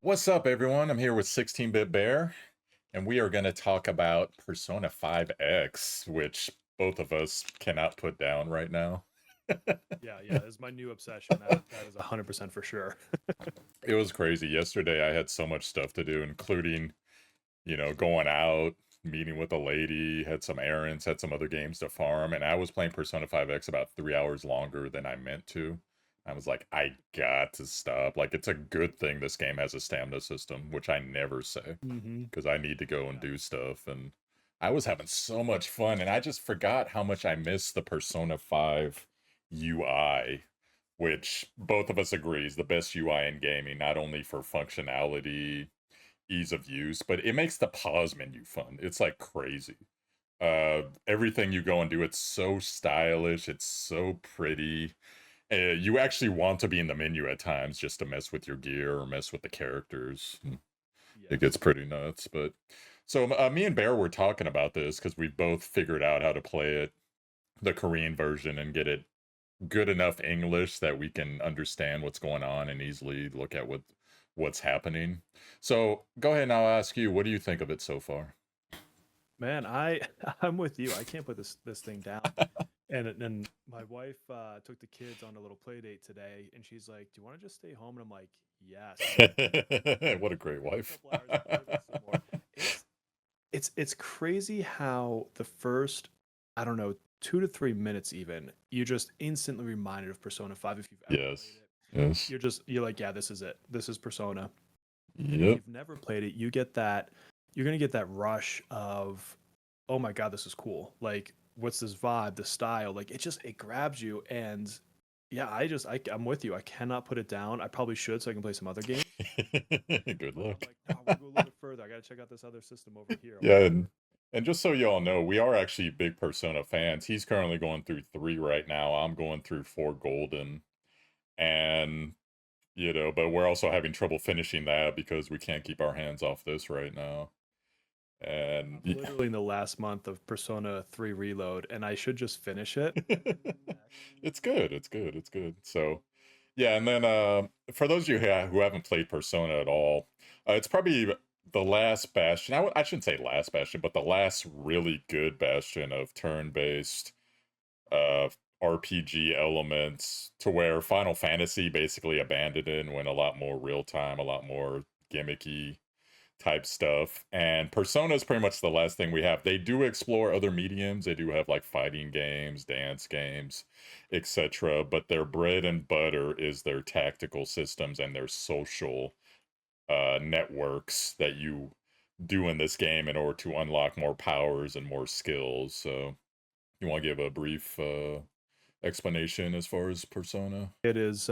What's up, everyone? I'm here with 16-Bit Bear, and we are going to talk about Persona 5X, which both of us cannot put down right now. Yeah, it's my new obsession. That is 100% for sure. It was crazy. Yesterday, I had so much stuff to do, including, going out, meeting with a lady, had some errands, had some other games to farm, and I was playing Persona 5X about 3 hours longer than I meant to. I was like, I got to stop. Like, it's a good thing this game has a stamina system, which I never say, hmm because I need to go and Yeah. do stuff. And I was having so much fun, and I just forgot how much I missed the Persona 5 UI, which both of us agree is the best UI in gaming, not only for functionality, ease of use, but it makes the pause menu fun. It's like crazy. Everything you go and do, it's so stylish, it's so pretty. You actually want to be in the menu at times just to mess with your gear or mess with the characters. It gets Yes. pretty nuts. But so me and Bear were talking about this because we both figured out how to play it, the Korean version, and get it good enough English that we can understand what's going on and easily look at what's happening. So go ahead and I'll ask you, what do you think of it so far? Man, I'm with you. I can't put this thing down. And my wife took the kids on a little play date today, and she's like, "Do you want to just stay home?" And I'm like, "Yes." What a great Play a wife. couple hours and play with some more. It's it's crazy how the first, I don't know, 2 to 3 minutes even, you're just instantly reminded of Persona 5 if you've ever played Yes. it. Yes. You're like, yeah, this is it. This is Persona. And if Yep. you've never played it, you're gonna get that rush of, oh my god, this is cool. Like, what's this vibe, the style? Like, it grabs you, and yeah, I'm with you. I cannot put it down. I probably should so I can play some other games, Good but I'm luck. like, no, I want to go a little bit further. I gotta check out this other system over here. Yeah, and just so you all know, we are actually big Persona fans. He's currently going through 3 right now. I'm going through 4 Golden. And, but we're also having trouble finishing that because we can't keep our hands off this right now. And I'm literally in the last month of Persona 3 Reload, and I should just finish it. it's good. It's good. It's good. So, yeah, and then for those of you who haven't played Persona at all, it's probably the last bastion. I shouldn't say last bastion, but the last really good bastion of turn-based uh, RPG elements to where Final Fantasy basically abandoned it and went a lot more real time, a lot more gimmicky type stuff. And Persona is pretty much the last thing we have. They do explore other mediums. They do have like fighting games, dance games, etc. But their bread and butter is their tactical systems and their social networks that you do in this game in order to unlock more powers and more skills. So you want to give a brief explanation as far as Persona? It is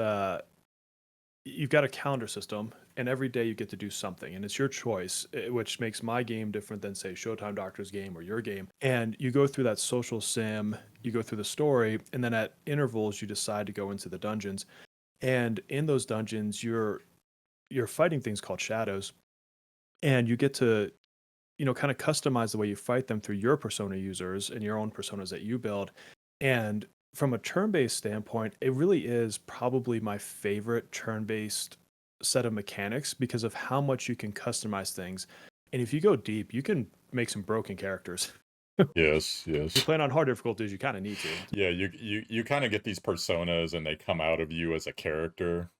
you've got a calendar system, and every day you get to do something, and it's your choice, which makes my game different than, say, Showtime Doctor's game or your game. And you go through that social sim, you go through the story, and then at intervals you decide to go into the dungeons. And in those dungeons, you're fighting things called shadows, and you get to, kind of customize the way you fight them through your persona users and your own personas that you build. And from a turn-based standpoint, it really is probably my favorite turn-based set of mechanics because of how much you can customize things. And if you go deep, you can make some broken characters. Yes, You're yes. playing on hard difficulties, you kind of need to. Yeah, you kind of get these personas and they come out of you as a character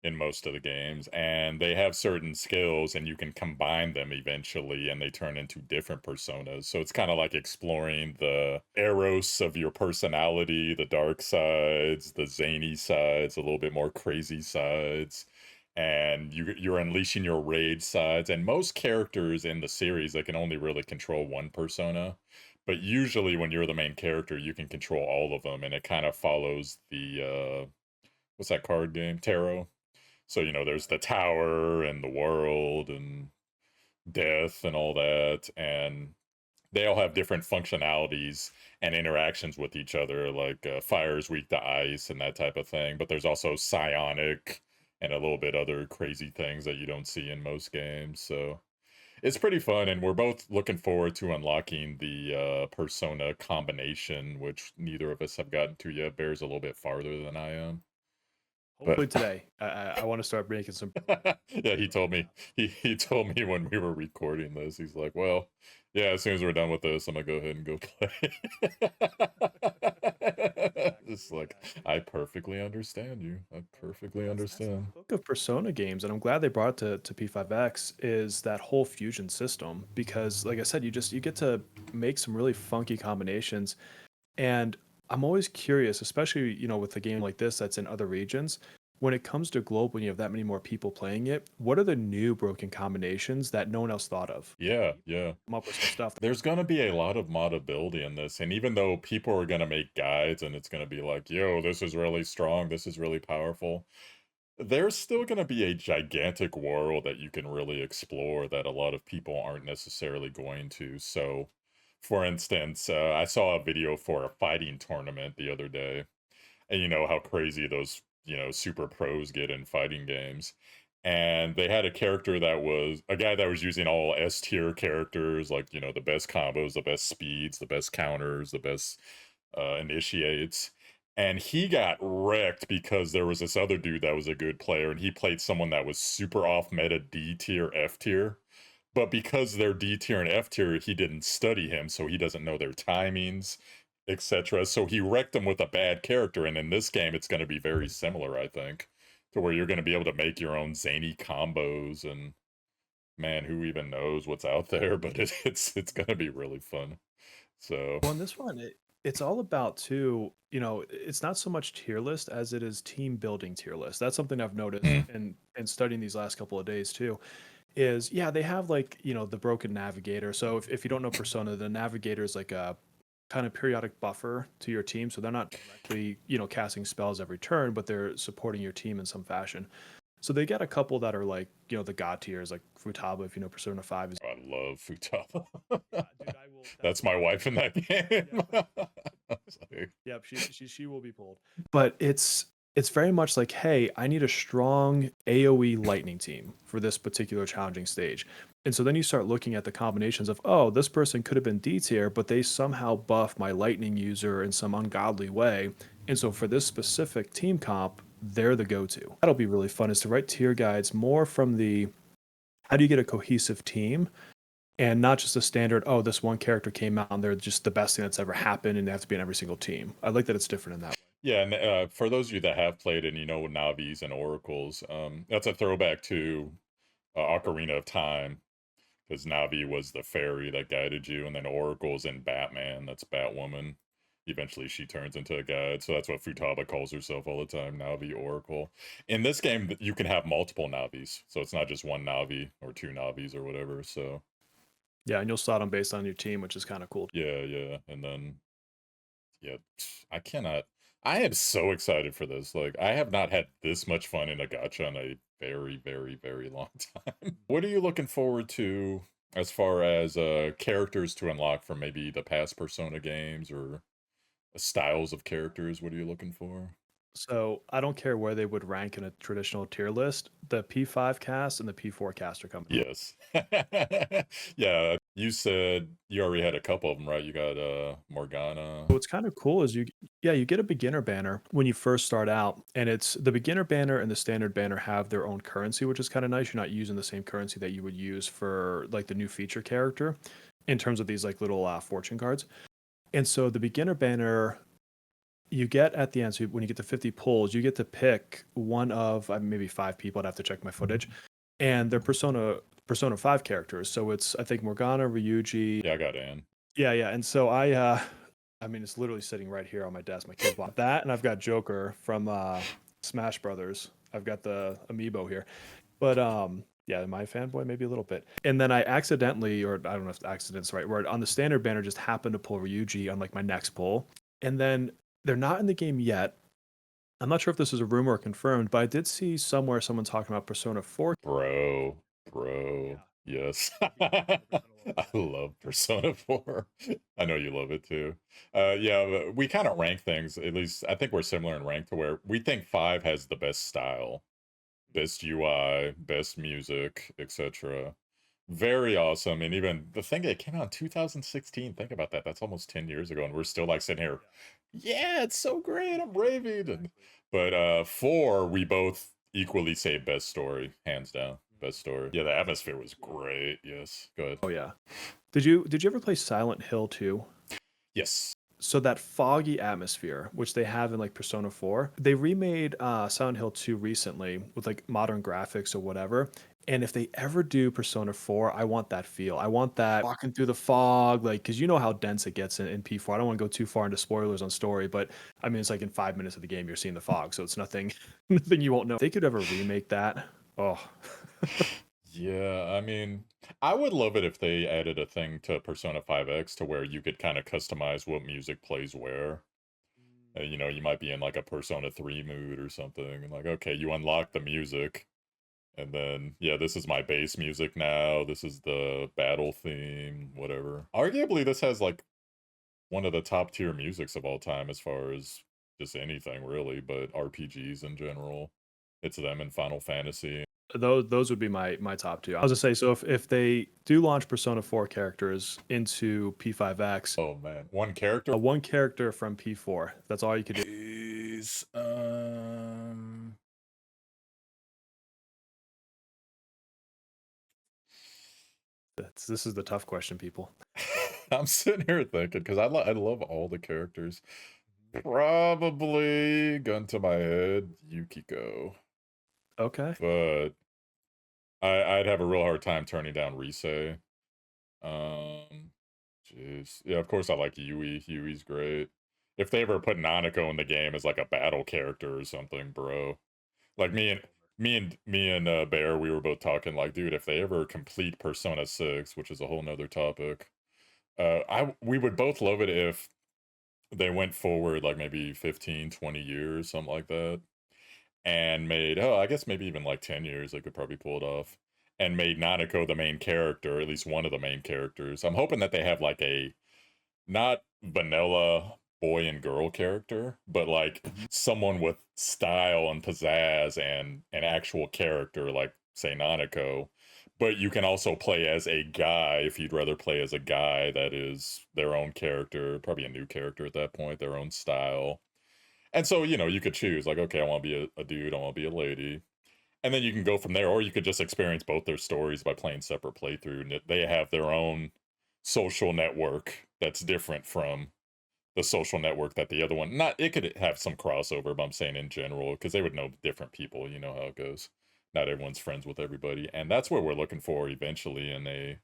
in most of the games, and they have certain skills and you can combine them eventually and they turn into different personas. So it's kind of like exploring the eros of your personality, the dark sides, the zany sides, a little bit more crazy sides. And you're unleashing your rage sides. And most characters in the series, they can only really control one persona. But usually when you're the main character, you can control all of them, and it kind of follows the what's that card game? Tarot. So, there's the tower and the world and death and all that. And they all have different functionalities and interactions with each other. Like fire is weak to ice and that type of thing. But there's also psionic and a little bit other crazy things that you don't see in most games. So it's pretty fun. And we're both looking forward to unlocking the persona combination, which neither of us have gotten to yet. Bear's a little bit farther than I am. Hopefully But today. I want to start making some yeah, he told me he told me when we were recording this, he's like, "Well, yeah, as soon as we're done with this, I'm gonna go ahead and go play." exactly, It's like, exactly. I perfectly understand you. I perfectly That's the understand. hook of Persona games, and I'm glad they brought it to P5X is that whole fusion system because like I said, you get to make some really funky combinations. And I'm always curious, especially, with a game like this that's in other regions, when it comes to global and you have that many more people playing it, what are the new broken combinations that no one else thought of? Yeah, People yeah. come up with some stuff. There's gonna be a lot of modability in this, and even though people are gonna make guides and it's gonna be like, "Yo, this is really strong, this is really powerful," there's still gonna be a gigantic world that you can really explore that a lot of people aren't necessarily going to. So, for instance, I saw a video for a fighting tournament the other day, and you know how crazy those, super pros get in fighting games. And they had a character that was a guy that was using all S tier characters, like, the best combos, the best speeds, the best counters, the best initiates. And he got wrecked because there was this other dude that was a good player, and he played someone that was super off meta D tier, F tier. But because they're D tier and F tier, he didn't study him, so he doesn't know their timings, etc. So he wrecked him with a bad character. And in this game, it's going to be very similar, I think, to where you're going to be able to make your own zany combos. And man, who even knows what's out there? But it's going to be really fun. So Well, in this one, it's all about too, it's not so much tier list as it is team building tier list. That's something I've noticed mm, and studying these last couple of days too. Is yeah, they have like, the broken navigator. So if you don't know Persona, the navigator is like a kind of periodic buffer to your team. So they're not directly, casting spells every turn, but they're supporting your team in some fashion. So they get a couple that are like, the god tiers, like Futaba, if you know Persona 5 is I love Futaba. yeah, dude, I will That's my wife in that game. yeah. Sorry. Yep, she will be pulled. But it's very much like, hey, I need a strong AoE lightning team for this particular challenging stage. And so then you start looking at the combinations of, oh, this person could have been D tier, but they somehow buff my lightning user in some ungodly way. And so for this specific team comp, they're the go-to. That'll be really fun is to write tier guides more from the how do you get a cohesive team and not just a standard, oh, this one character came out and they're just the best thing that's ever happened and they have to be in every single team. I like that it's different in that way. Yeah, and for those of you that have played and you know Navis and Oracles, that's a throwback to Ocarina of Time, because Navi was the fairy that guided you, and then Oracle's in Batman, that's Batwoman. Eventually, she turns into a guide, so that's what Futaba calls herself all the time, Navi Oracle. In this game, you can have multiple Navis, so it's not just one Navi or two Navis or whatever. So Yeah, and you'll slot them based on your team, which is kind of cool. yeah, yeah, and then yeah, I cannot. I am so excited for this. Like, I have not had this much fun in a gacha in a very, very, very long time. What are you looking forward to as far as characters to unlock from maybe the past Persona games or styles of characters? What are you looking for? So I don't care where they would rank in a traditional tier list. The P5 cast and the P4 cast are coming. Yes. Yeah, you said you already had a couple of them, right? You got Morgana. What's kind of cool is you get a beginner banner when you first start out, and it's the beginner banner and the standard banner have their own currency, which is kind of nice. You're not using the same currency that you would use for like the new feature character in terms of these like little fortune cards. And so the beginner banner you get at the end, so when you get to 50 pulls, you get to pick one of maybe five people. I'd have to check my footage, and they're Persona 5 characters. So it's I think Morgana, Ryuji. Yeah, I got Anne. Yeah, yeah. And so I mean it's literally sitting right here on my desk. My kids bought that, and I've got Joker from Smash Brothers. I've got the amiibo here. But yeah, am I a fanboy? Maybe a little bit. And then I accidentally, or I don't know if accident's the right word, on the standard banner just happened to pull Ryuji on like my next pull. And then they're not in the game yet. I'm not sure if this is a rumor or confirmed, but I did see somewhere someone talking about Persona 4. Bro, Yeah, bro. Yes. yeah, 100% a little I bit. love Persona 4. I know you love it too. Yeah, but we kind of rank things, at least I think we're similar in rank to where we think 5 has the best style, best UI, best music, etc. Very awesome. And even the thing that came out in 2016, think about that. That's almost 10 years ago. And we're still like sitting here Yeah. Yeah, it's so great. I'm raving. But 4, we both equally say best story, hands down. Best story. Yeah, the atmosphere was great. Yes. Good. Oh yeah. Did you ever play Silent Hill 2? Yes. So that foggy atmosphere, which they have in like Persona 4, they remade Silent Hill 2 recently with like modern graphics or whatever. And if they ever do Persona 4, I want that feel. I want that walking through the fog, like because you know how dense it gets in P4. I don't want to go too far into spoilers on story, but I mean it's like in 5 minutes of the game you're seeing the fog, so it's nothing, nothing you won't know. If they could ever remake that, oh, Yeah, I mean, I would love it if they added a thing to Persona 5X to where you could kind of customize what music plays where. You know, you might be in like a Persona 3 mood or something, and like, okay, you unlock the music, and then, yeah, this is my bass music now, this is the battle theme, whatever. Arguably, this has like one of the top tier musics of all time as far as just anything, really, but RPGs in general. It's them in Final Fantasy. those would be my top two. I was gonna say, so if they do launch Persona 4 characters into P5X, Oh man, one character. one character from P4, that's all you could do. Is This is the tough question, people. I'm sitting here thinking because I love all the characters. Probably gun to my head, Yukiko, Okay. but I'd have a real hard time turning down Rise. Um, jeez, yeah, of course I like Yui. Yui's great. If they ever put Nanako in the game as like a battle character or something, bro. Like me and Bear, we were both talking like, dude, if they ever complete Persona 6, which is a whole nother topic, I we would both love it if they went forward like maybe 15, 20 years, something like that, and made, oh, I guess maybe even like 10 years, they could probably pull it off, and made Nanako the main character, at least one of the main characters. I'm hoping that they have like a not vanilla boy and girl character, but like Mhm. someone with style and pizzazz and an actual character, like say Nanako. But you can also play as a guy if you'd rather play as a guy that is their own character, probably a new character at that point, their own style. And so, you know, you could choose like, okay, I want to be a dude, I want to be a lady. And then you can go from there, or you could just experience both their stories by playing separate playthrough. And they have their own social network that's different from the social network that the other one, not, it could have some crossover, but I'm saying in general because they would know different people. You know how it goes. Not everyone's friends with everybody, and that's what we're looking for eventually in a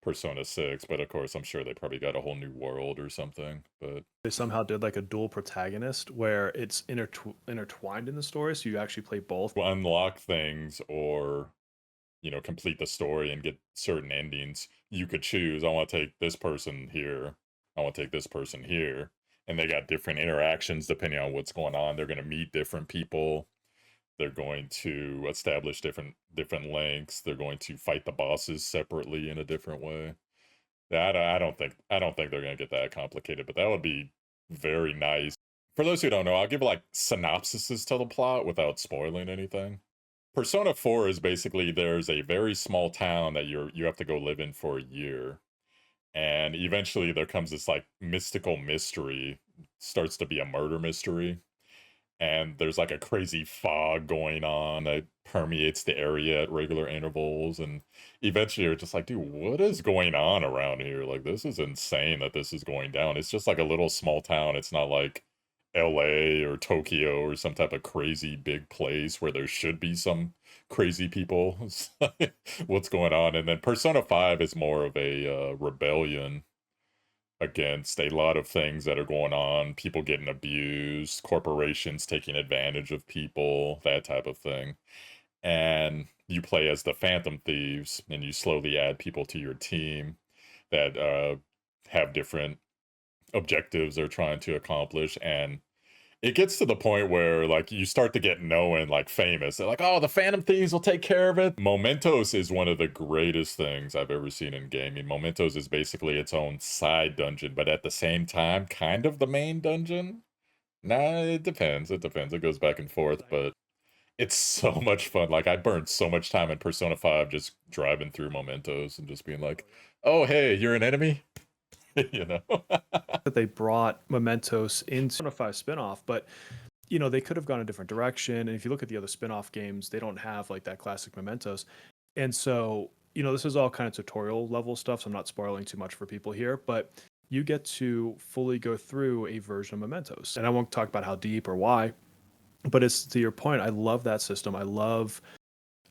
Persona 6. But of course, I'm sure they probably got a whole new world or something. But They somehow did like a dual protagonist where it's intertwined in the story, so you actually play both. we'll unlock things, or you know, complete the story and get certain endings. You could choose, I want to take this person here, I want to take this person here, and they got different interactions depending on what's going on. They're going to meet different people, they're going to establish different links, they're going to fight the bosses separately in a different way. That I don't think they're going to get that complicated, but that would be very nice. For those who don't know, I'll give like synopsises to the plot without spoiling anything. Persona 4 is basically, there's a very small town that you have to go live in for a year. And eventually there comes this like mystical mystery, starts to be a murder mystery, and there's like a crazy fog going on that permeates the area at regular intervals, and eventually you're just like, dude, what is going on around here? Like, this is insane that this is going down. It's just like a little small town. It's not like LA or Tokyo or some type of crazy big place where there should be some crazy people. It's like, what's going on? And then Persona 5 is more of a rebellion against a lot of things that are going on, people getting abused, corporations taking advantage of people, that type of thing. And you play as the Phantom Thieves, and you slowly add people to your team that have different objectives they're trying to accomplish. And it gets to the point where like you start to get known, like famous. They're like, oh, the Phantom Thieves will take care of it. Mementos is one of the greatest things I've ever seen in gaming. Mementos is basically its own side dungeon, but at the same time, kind of the main dungeon. Nah, it depends. It depends. It goes back and forth, but it's so much fun. Like I burned so much time in Persona 5 just driving through Mementos and just being like, oh hey, you're an enemy? You know? that they brought Mementos into a 5 spinoff, but they could have gone a different direction. And if you look at the other spin-off games, they don't have like that classic Mementos. And so, this is all kind of tutorial level stuff. So I'm not spoiling too much for people here, but you get to fully go through a version of Mementos. And I won't talk about how deep or why, but it's to your point. I love that system. I love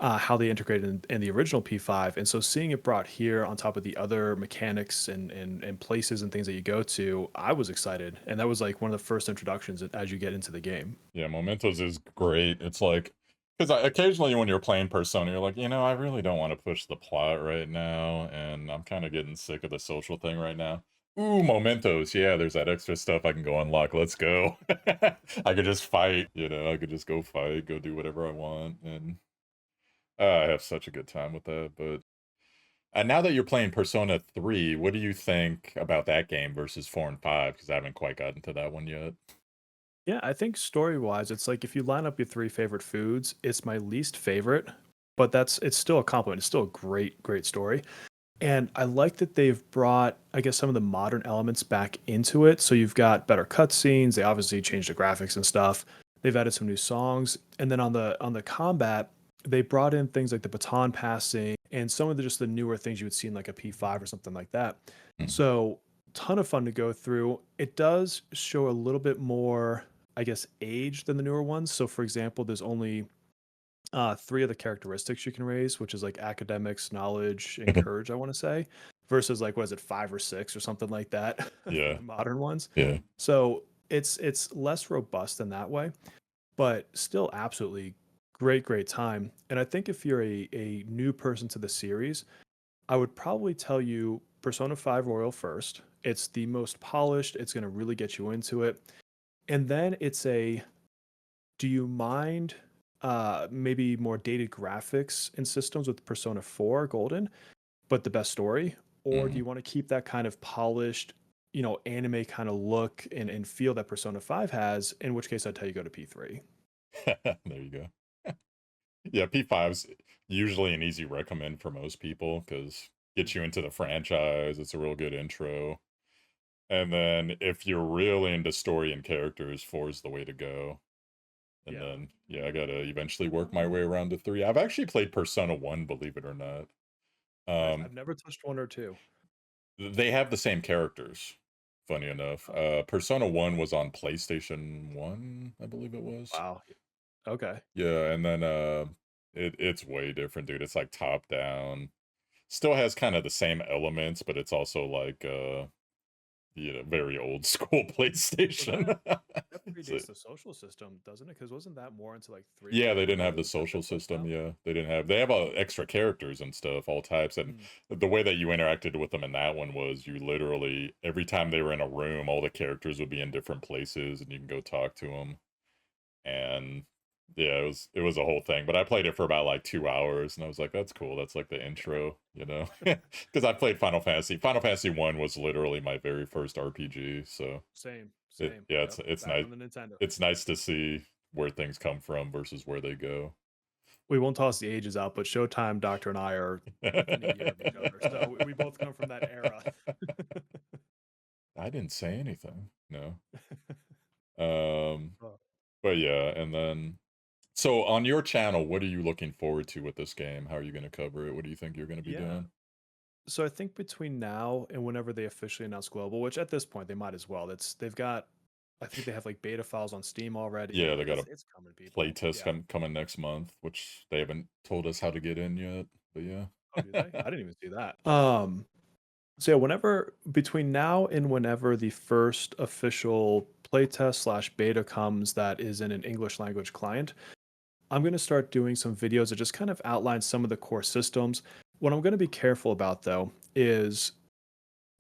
how they integrated in the original P5. And so seeing it brought here on top of the other mechanics and places and things that you go to, I was excited. And that was like one of the first introductions as you get into the game. Yeah, Mementos is great. It's like, because occasionally when you're playing Persona, you're like, I really don't want to push the plot right now, and I'm kind of getting sick of the social thing right now. Ooh, Mementos. Yeah, there's that extra stuff I can go unlock. Let's go. I could just fight, I could just go fight, go do whatever I want, and I have such a good time with that. But now that you're playing Persona 3, what do you think about that game versus 4 and 5? Because I haven't quite gotten to that one yet. Yeah, I think story wise, it's like if you line up your three favorite foods, it's my least favorite, but it's still a compliment. It's still a great, great story. And I like that they've brought, I guess, some of the modern elements back into it. So you've got better cutscenes. They obviously changed the graphics and stuff. They've added some new songs. And then on the combat, they brought in things like the baton passing and some of just the newer things you would see in like a P5 or something like that. Mhm. So ton of fun to go through. It does show a little bit more, I guess, age than the newer ones. So for example, there's only three of the characteristics you can raise, which is like academics, knowledge, and courage, I want to say, versus like what is it, five or six or something like that for Yeah, the modern ones. yeah. So it's less robust in that way, but still absolutely great, great time. And I think if you're a new person to the series, I would probably tell you Persona 5 Royal first. It's the most polished, it's gonna really get you into it. And then it's a do you mind maybe more dated graphics and systems with Persona 4 Golden, but the best story? Or do Mhm. you want to keep that kind of polished, anime kind of look and feel that Persona 5 has? In which case, I'd tell you go to P3. There you go. Yeah, P5's usually an easy recommend for most people because gets you Mhm. into the franchise. It's a real good intro. And then if you're really into story and characters, 4 is the way to go. And Yeah. then, yeah, I gotta eventually work my way around to 3. I've actually played Persona 1, believe it or not. Nice. Um, I've never touched one or two. they have the same characters, funny enough. Oh, Persona 1 was on PlayStation 1, I believe it was. wow. Okay. Yeah, and then, it's way different, dude. It's, like, top down. Still has kinda the same elements, but it's also, like, very old school Well, PlayStation. that So predates the social system, doesn't it? Because wasn't that more into like three or yeah, they four didn't have that the that social fleshed system, out? yeah. They have extra characters and stuff, all types, and Mm. the way that you interacted with them in that one was you literally every time they were in a room, all the characters would be in different places, and you can go talk to them. And yeah, it was a whole thing, but I played it for about, like, 2 hours, and I was like, "That's cool, that's, like, the intro," you know? Because I played Final Fantasy. Final Fantasy 1 was literally my very first RPG, so Same, it same. yeah, Yep. it's Back nice on the Nintendo. it's nice to see where things come from versus where they go. We won't toss the ages out, but Showtime Doctor and I are within a year of each other, so we both come from that era. I didn't say anything, no. Um, Uh, but yeah, and then so on your channel, what are you looking forward to with this game? How are you gonna cover it? What do you think you're gonna be yeah. doing? So I think between now and whenever they officially announce global, which at this point they might as well. They've got I think they have like beta files on Steam already. Yeah, they Like got a it's coming, play people. test Yeah. coming next month, which they haven't told us how to get in yet, but yeah. Oh, do they? I didn't even see that. So yeah, whenever between now and whenever the first official playtest slash beta comes that is in an English language client, I'm going to start doing some videos that just kind of outline some of the core systems. What I'm going to be careful about though is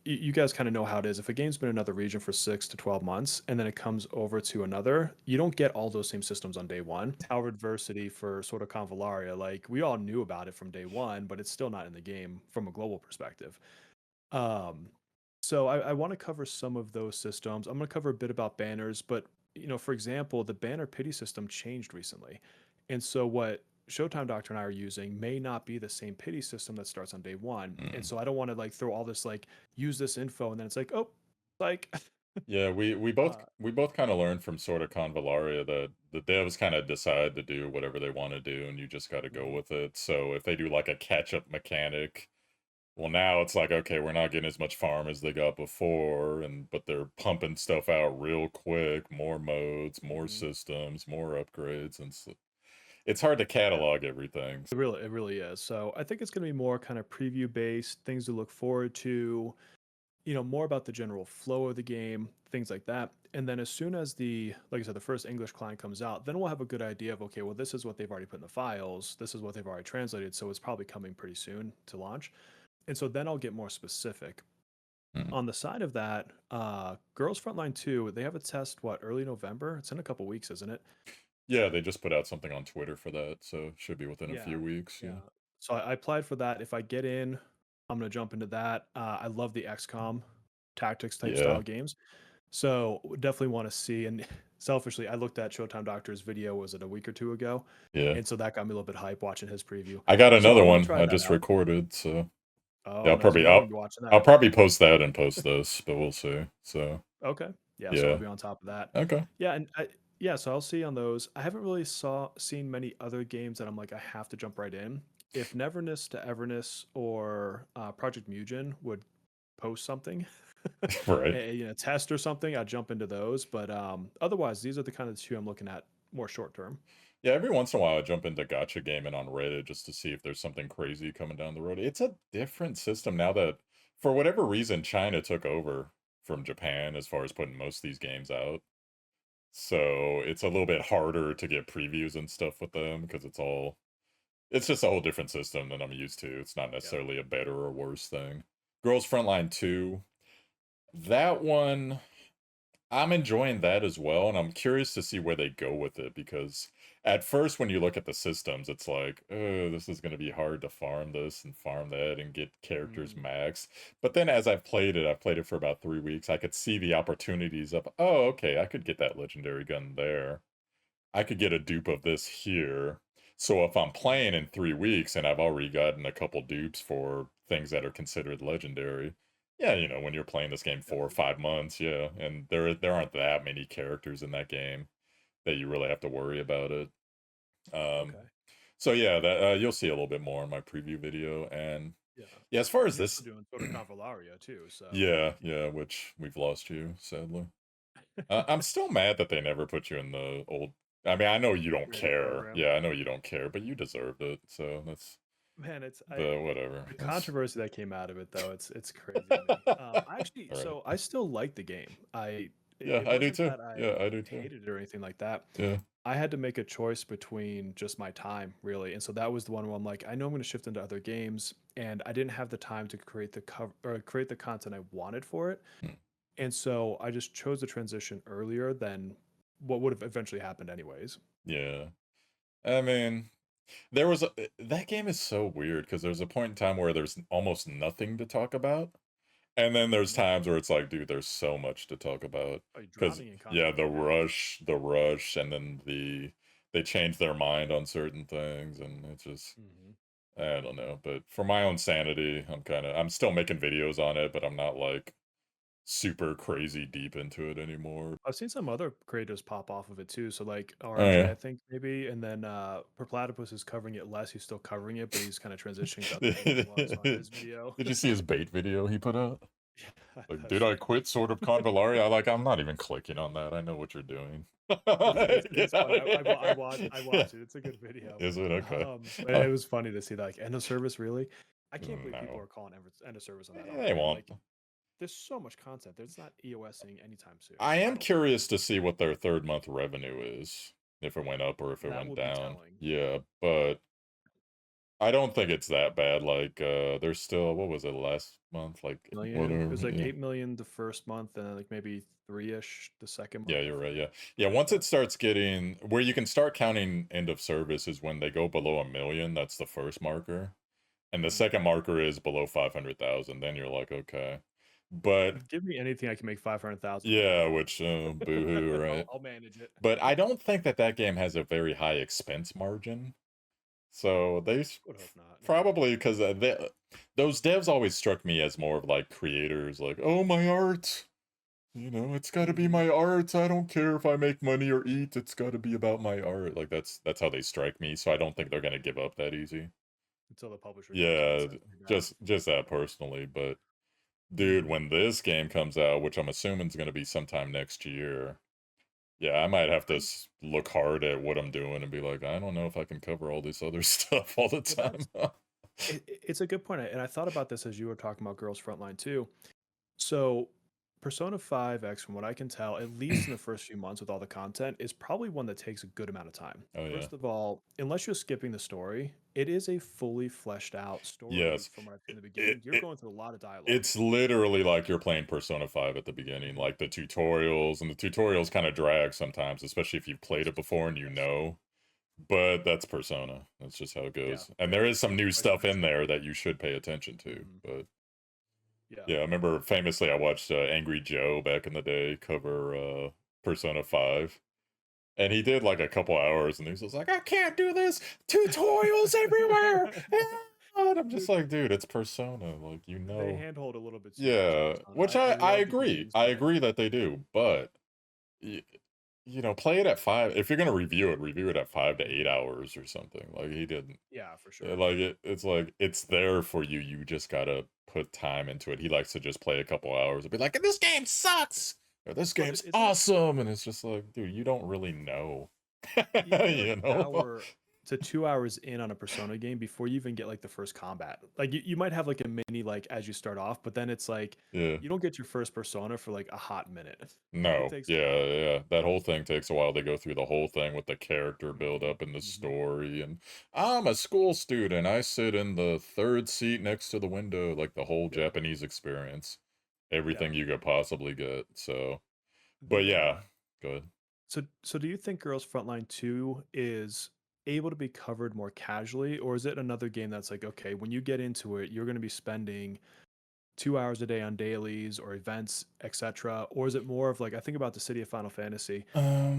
you guys kind of know how it is. If a game's been in another region for 6 to 12 months and then it comes over to another, you don't get all those same systems on day one. Tower adversity for sort of Convallaria, like we all knew about it from day one, but it's still not in the game from a global perspective. Um, so I want to cover some of those systems. I'm going to cover a bit about banners, but for example, the banner pity system changed recently. And so what Showtime Doctor and I are using may not be the same pity system that starts on day one. And Mm. so I don't want to like throw all this like use this info and then it's like, oh, like Yeah, we both uh we both kind of learned from sort of Convallaria that the devs kind of decide to do whatever they want to do, and you just got to go mhm, with it. So if they do like a catch-up mechanic, well, now it's like, okay, we're not getting as much farm as they got before, and but they're pumping stuff out real quick, more modes, more mhm. systems, more upgrades, and it's hard to Yeah. catalog everything. It really is. So I think it's going to be more kind of preview based, things to look forward to, more about the general flow of the game, things like that. And then as soon as like I said, the first English client comes out, then we'll have a good idea of, okay, well, this is what they've already put in the files. This is what they've already translated. So it's probably coming pretty soon to launch. And so then I'll get more specific. Mm. On the side of that, Girls Frontline 2, they have a test, what, early November? It's in a couple weeks, isn't it? Yeah, they just put out something on Twitter for that, so should be within a Yeah. few weeks. Yeah. Yeah, So I applied for that. If I get in, I'm going to jump into that. I love the XCOM tactics type yeah, style games. So definitely want to see. And selfishly, I looked at Showtime Doctor's video, was it a week or two ago? yeah. And so that got me a little bit hype watching his preview. I got So another I'm going to one try I that just out. recorded, so yeah, Oh, nice. We know we're going to be watching I'll that. probably post that and post this, but we'll see. So Okay. Yeah, so we'll yeah, be on top of that. okay. Yeah, and yeah, so I'll see on those. I haven't really seen many other games that I'm like I have to jump right in. If Neverness to Everness or Project Mugen would post something, Right. test or something, I'd jump into those. But otherwise, these are the kind of two I'm looking at more short term. Yeah, every once in a while I jump into Gotcha Gaming on Reddit just to see if there's something crazy coming down the road. It's a different system now that, for whatever reason, China took over from Japan as far as putting most of these games out. So it's a little bit harder to get previews and stuff with them because it's just a whole different system than I'm used to. It's not Yeah. necessarily a better or worse thing. Girls Frontline 2, that one I'm enjoying that as well, and I'm curious to see where they go with it because at first, when you look at the systems, it's like, oh, this is going to be hard to farm this and farm that and get characters Mm, max. But then as I've played it for about 3 weeks, I could see the opportunities of, oh, okay, I could get that legendary gun there. I could get a dupe of this here. So if I'm mhm. playing in 3 weeks and I've already gotten a couple dupes for things that are considered legendary, yeah, when you're playing this game Yeah, 4 or 5 months, yeah, and there aren't that many characters in that game that you really have to worry about it. Um, okay. so yeah, that you'll see a little bit more in my preview video, and Yeah. yeah, as far And as you're still this, doing sort of Convallaria too, so yeah, yeah, which we've lost you sadly. I'm still mad that they never put you in the old. I mean, I know you don't creative care. program. Yeah, I know you don't care, but you deserved it. So that's Man, the whatever. the That's controversy that came out of it though, it's crazy to me. I actually, all right. so I still like the game. Yeah, It I do wasn't too. that Yeah, I I do too. hated it or anything like that. Yeah, I had to make a choice between just my time, really, and so that was the one where I'm like, I know I'm going to shift into other games, and I didn't have the time to create the cover or create the content I wanted for it, mm, and so I just chose the transition earlier than what would have eventually happened anyways. yeah. I mean, that game is so weird because there's a point in time where there's almost nothing to talk about. And then there's Hmm. times where it's like, dude, there's so much to talk about. Like Because drowning in yeah, content right now. the rush, and then they change their mind on certain things, and it's just Hmm. I don't know. But for my own sanity, I'm still making videos on it, but I'm not like super crazy deep into it anymore. I've seen some other creators pop off of it too. So like Oh RMJ, yeah. I think maybe, and then Perplatypus is covering it less. He's still covering it, but he's kind of transitioning to other games more. I saw in his video. Did you see his bait video he put out? Yeah, Like, that's did I funny. quit Sword of Convallaria? Like, I'm not even clicking on that. I know what you're doing. It's funny. I Yeah. watch it. It's a good video. Is it okay? But it was funny to see that like end of service. Really, I can't believe people No, are calling end of service on that they already. won't. Like, there's so much content. There's not EOSing anytime soon. I I am don't think curious to see what their third month revenue is, if it went up or if it that went would be down. telling. Yeah, but I don't think it's that bad. Like, there's still what was it last month? Like, Million. It whatever. was like Yeah, 8 million the first month, and then like maybe three-ish the second yeah, month. you're right. Yeah, yeah. Once it starts getting where you can start counting end of service is when they go below 1 million. That's the first marker. And the Mhm. second marker is below 500,000, then you're like, okay. But Give me anything I can make 500,000 for yeah, now. which boohoo, right? I'll manage it. But I don't think that that game has a very high expense margin. So Would hope not. Yeah. probably because those devs always struck me as more of like creators, like, oh, my art. It's got to be Mhm. my art. I don't care if I make money or eat. It's got to be about my art. Like that's how they strike me. So I don't think they're gonna give up that easy. Until the publisher comes in and Yeah, says, "You're done." just that personally. But dude, Mhm. when this game comes out, which I'm assuming is gonna be sometime next year, yeah, I might have to I'm look hard at what I'm doing and be like, I don't know if I can cover all this other stuff all the well, that's time. it's a good point, and I thought about this as you were talking about Girls Frontline too. So, Persona 5X, from what I can tell, at least in the first few months with all the content, is probably one that takes a good amount of time. Oh yeah. First of all, unless you're skipping the story, it is a fully fleshed out story Yes. from what I've seen in the It, beginning. You're it going through a lot of dialogue. it's literally like you're playing Persona 5 at the beginning, Mhm. like the tutorials, and the tutorials kind of drag sometimes, especially if you've played Yes. it before and you Yes. know. But that's Persona. That's just how it Yeah. goes. And there Very is some new twice stuff in dimensional. there that you should pay attention to. Mhm. But Yeah. yeah, I remember famously I watched Angry Joe back in the day cover Persona 5. And he did like a couple hours and he was just like, I can't do this. Tutorials everywhere. And I'm just They like, dude, it's Persona. Like, they handhold a little bit too much in Yeah, Persona. which I I love the agree. convenience I of it. agree that they do, but y- play it at 5. If you're gonna review it at 5 to 8 hours or something. Like he didn't. Yeah, for sure. Like it's like it's there for you. You just gotta put time into it. He likes to just play a couple hours and be like, "This game sucks," or "This But game's isn't it awesome," and it's just like, dude, you don't really know, you can be like you an know? hour to 2 hours in on a Persona game before you even get, like, the first combat. Like, you might have, like, a mini, like, as you start off, but then it's like, Yeah. you don't get your first Persona for, like, a hot minute. It No, takes a yeah, while. yeah. That whole thing takes a while. They go through the whole thing with the character build Mhm, up and the mhm. story. And I'm a school student. I sit in the third seat next to the window, like the whole Yeah, Japanese experience. yeah. Everything you could possibly get. So, but The, yeah, good. so do you think Girls Frontline 2 is able to be covered more casually, or is it another game that's like, okay, when you get into it, you're gonna be spending 2 hours a day on dailies or events, etc.? Or is it more of like I think about the City of Final Fantasy,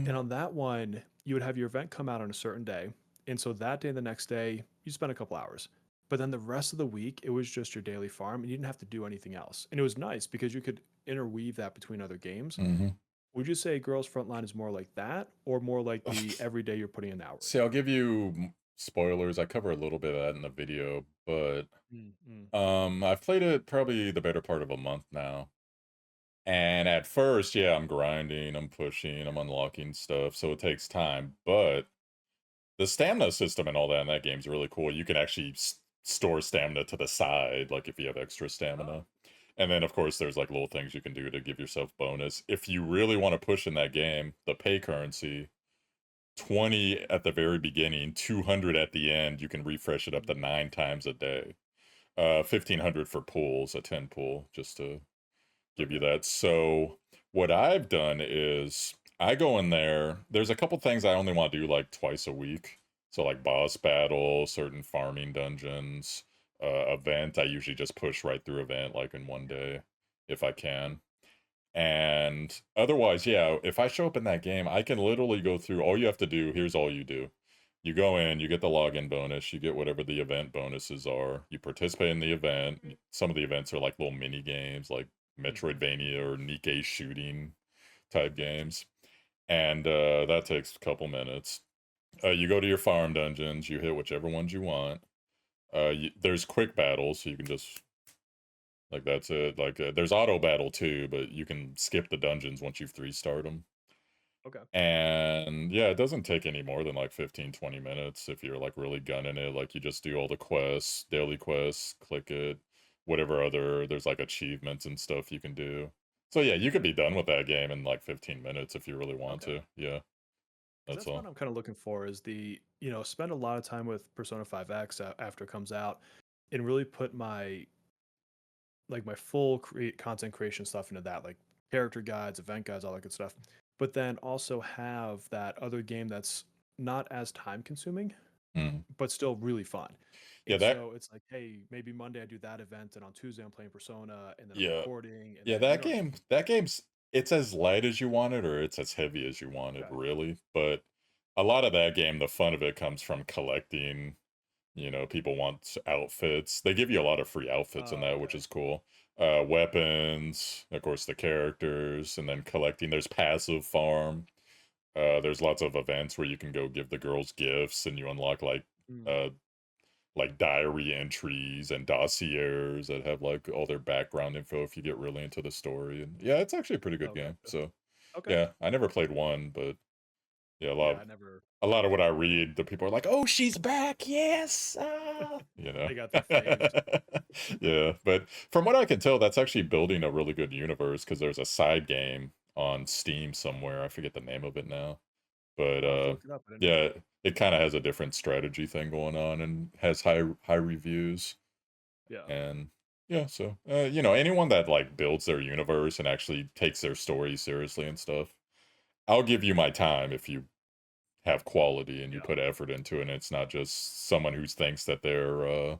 and Um, on that one, you would have your event come out on a certain day, and so that day and the next day, you spend a couple hours. But then the rest of the week, it was just your daily farm, and you didn't have to do anything else. And it was nice because you could interweave that between other games. mhm. Would you say Girls Frontline is more like that, or more like the every day you're putting in See, hours? I'll give you spoilers. I cover a little bit of that in the video, but Mm, mm. I've played it probably the better part of a month now. And at first, yeah, I'm grinding, I'm pushing, I'm unlocking stuff, so it takes time. But the stamina system and all that in that game is really cool. You can actually store stamina to the side, like if you have extra Oh, stamina. And then, of course, there's like little things you can do to give yourself bonus. If you really want to push in that game, the pay currency, 20 at the very beginning, 200 at the end, you can refresh it up to mm, 9 times a day. 1500 for pools, a 10 pool, just to give you okay. that. So what I've done is I go in there. There's a couple things I only want to do like twice a week. So like boss battle, certain farming dungeons, event. I usually just push right through event like in one day if I can. And otherwise, yeah, if I show up in that game, I can literally go through all you have to do. Here's all you do. You go in, you get the login bonus, you get whatever the event bonuses are. You participate in the event. Some of the events are like little mini games, like Mhm. Metroidvania or Nikkei shooting type games. And that takes a couple minutes. You go to your farm dungeons, you hit whichever ones you want. There's quick battles, so you can just like that's it. Like there's auto battle too, but you can skip the dungeons once you've 3-starred them. Okay. And yeah, it doesn't take any more than like 15-20 minutes if you're like really gunning it. Like you just do all the quests, daily quests, click it, whatever other there's like achievements and stuff you can do. So yeah, you could be done with that game in like 15 minutes if you really want Okay. to. Yeah, Because that's that's what all. I'm kind of looking for is spend a lot of time with Persona 5X after it comes out and really put my full content creation stuff into that, like character guides, event guides, all that good stuff. But then also have that other game that's not as time consuming, Mhm. but still really fun. Yeah, And that so it's like, hey, maybe Monday I do that event, and on Tuesday I'm playing Persona, and then I'm yeah. recording, and Yeah, then you know what I mean? that game's it's as light as you want it or it's as heavy as you want it, Okay. really. But a lot of that game, the fun of it comes from collecting. People want outfits. They give you a lot of free outfits in Oh, that, which okay. is cool. Weapons, of course, the characters, and then collecting. There's passive farm. There's lots of events where you can go give the girls gifts, and you unlock Mm, uh, like diary entries and dossiers that have like all their background info if you get really into the story. And yeah, it's actually a pretty good oh, game. gotcha. So Okay. yeah, I never played one, but yeah, Yeah, I never a lot of what I never played it. read, the people are like, "Oh, she's back, yes!" They got their faves. Yeah. But from what I can tell, that's actually building a really good universe because there's a side game on Steam somewhere. I forget the name of it now, but I'll have to look it up. I didn't know yeah, that. it kind of has a different strategy thing going on and has high reviews. Yeah. And yeah, so anyone that like builds their universe and actually takes their story seriously and stuff, I'll give you my time if you have quality and you Yeah. put effort into it and it's not just someone who thinks that they're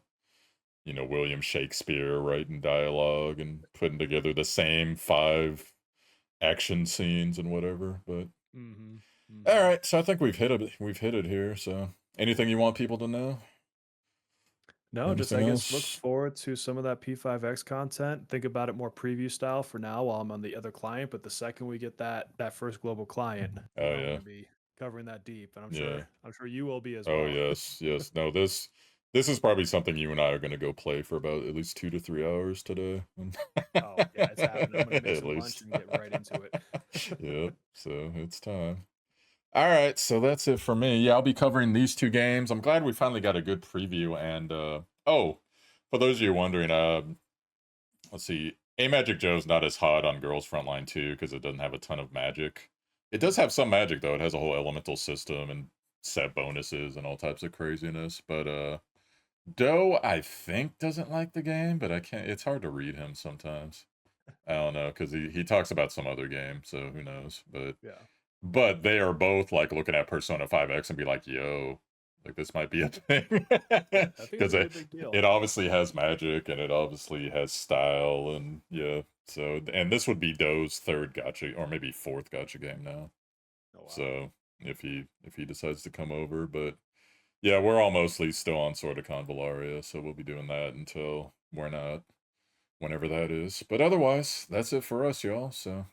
William Shakespeare writing dialogue and putting together the same five action scenes and whatever. But Mhm. all Mhm. right, so I think we've hit it here. So anything you want people to know? No, just Anything I guess look else? forward to some of that P5X content. Think about it more preview style for now while I'm on the other client, but the second we get that first global client, Oh I'm yeah. gonna be covering that deep, and Yeah. I'm sure you will be as Oh well. yes, yes. No, this is probably something you and I are gonna go play for about at least 2 to 3 hours today. Oh yeah, it's happening. I'm gonna make At some lunch least. and get right into it. Yep. So it's time. All right, so that's it for me. Yeah, I'll be covering these two games. I'm glad we finally got a good preview. And oh, for those of you wondering, let's see, A Magic Joe's not as hot on Girls Frontline 2 because it doesn't have a ton of magic. It does have some magic though. It has a whole elemental system and set bonuses and all types of craziness. But Doe, I think, doesn't like the game, but I can't. It's hard to read him sometimes. I don't know because he talks about some other game, so who knows? Yeah. But they are both like looking at Persona 5X and be like, "Yo, like this might be a thing," I think it's because gonna be a it big deal. it obviously has magic and it obviously has style and yeah. So and this would be Doe's third gotcha or maybe fourth gotcha game now. Oh wow. So if he decides to come over, but yeah, we're all mostly still on sort of Convallaria, so we'll be doing that until we're not, whenever that is. But otherwise, that's it for us, y'all. So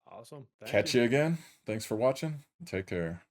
Awesome. Thank catch you. you again. Thanks for watching. Take care.